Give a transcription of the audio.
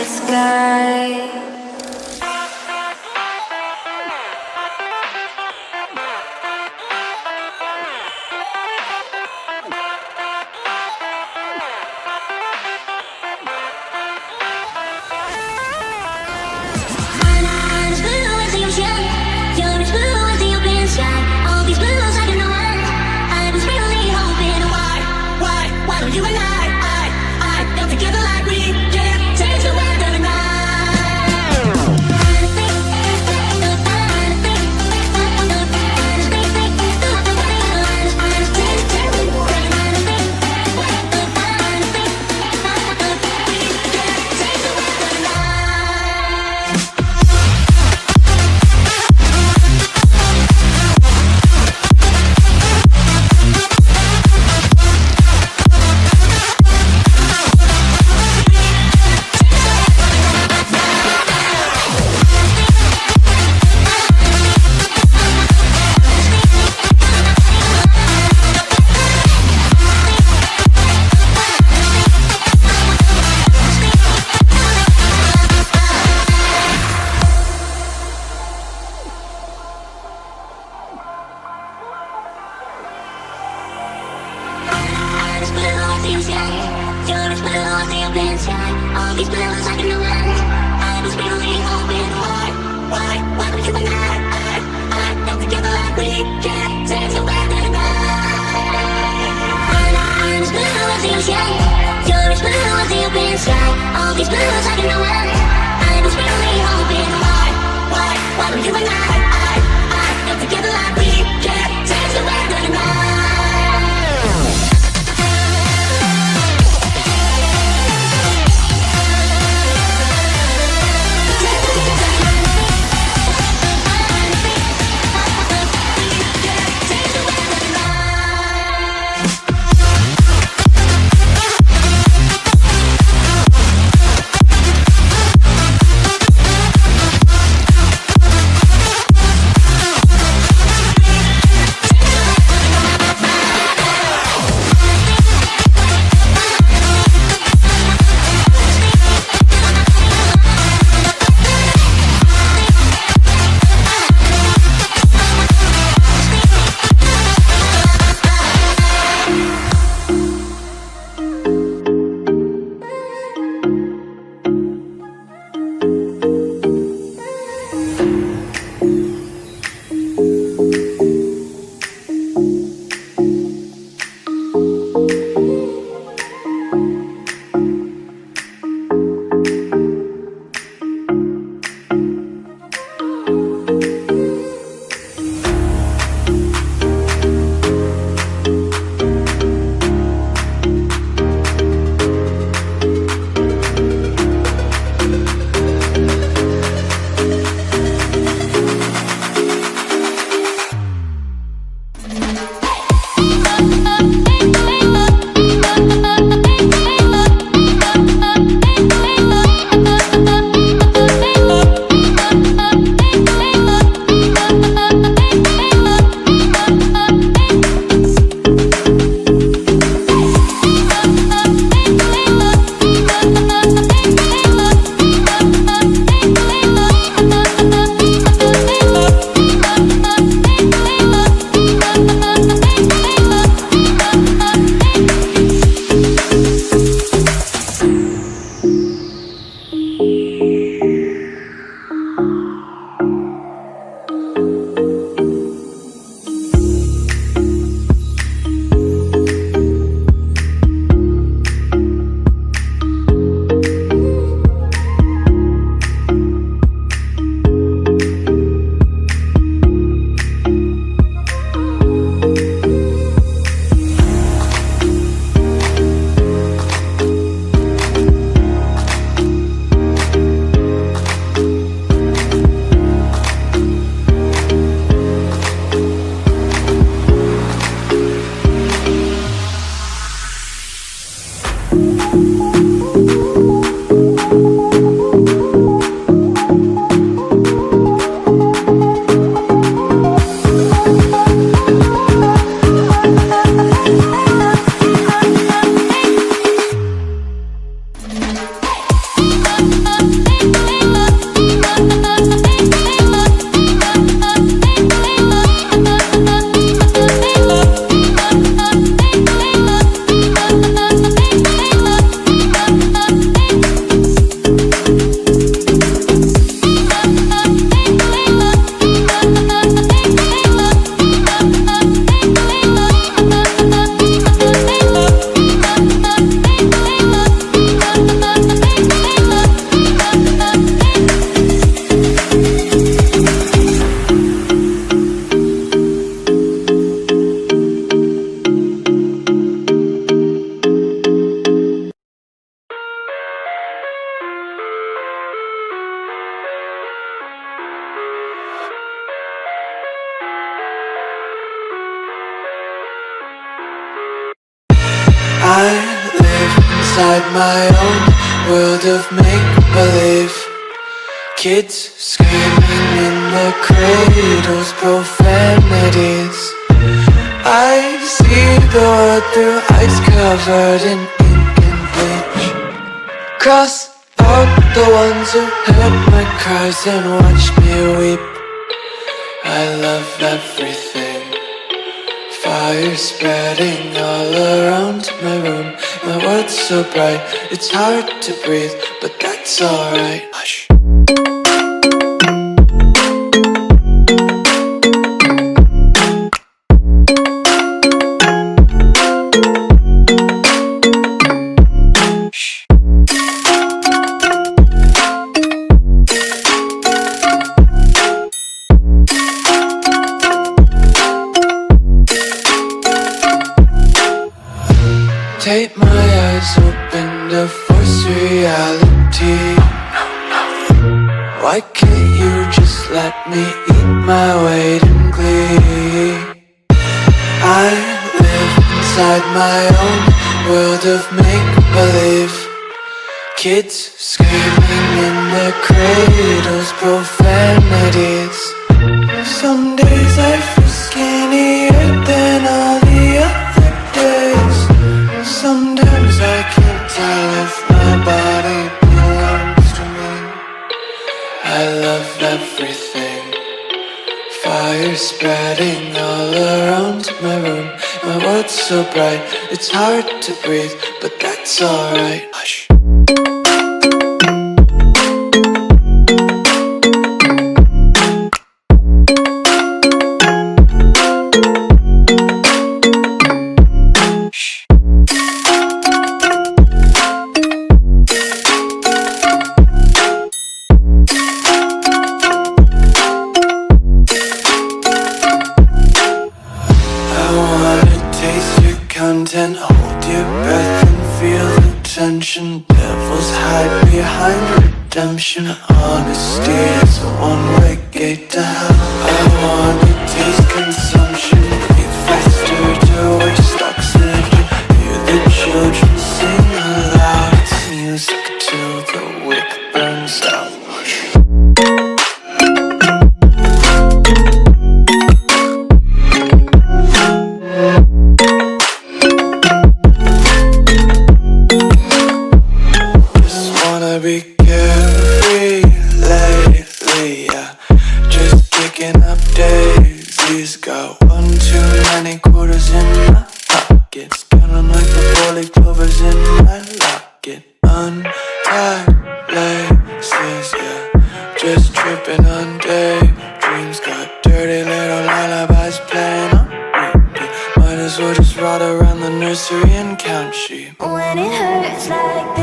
sky. You and I come together like we can change the weather tonight. All these bills I can run. I was really hoping why don't you and I come together like we can change the weather tonight. I'm as blue as the ocean, you're as blue as the open sky. All these bills I can run. I was really hoping why don't you and I come together like we can change the weather tonight. inside my own world of make-believe. Kids screaming in their cradles, profanities. I see the world through eyes covered in ink and bleach. Cross out the ones who heard my cries and watched me weep. I love everything. Fire spreading all around my room. My world's so bright, it's hard to breathe, but that's alright. Hush. Take my eyes open to force reality. Why can't you just let me eat my weight in glee? I live inside my own world of make-believe. Kids screaming in their cradles, profanities. Some days I feel skinnier than all the other days. Sometimes I can't tell if my body belongs to me. I love everything. Fire spreading all around my room. My world's so bright, it's hard to breathe, but that's alright. Hush. Content, hold your breath and feel the tension. Devils hide behind redemption. Honesty is a one-way gate to hell. I wanna taste consumption. Breathe faster to waste oxygen. Hear the children sing aloud. It's music till the wick burns out. Be carefree lately, yeah. Just kicking up daisies. Got one too many quarters in my pockets. Counting like the four-leaf clovers in my locket. Untied laces, yeah. Just tripping on daydreams. Got dirty little lullabies playing on repeat. Might as well just ride around the nursery and count sheep. When it hurts like this,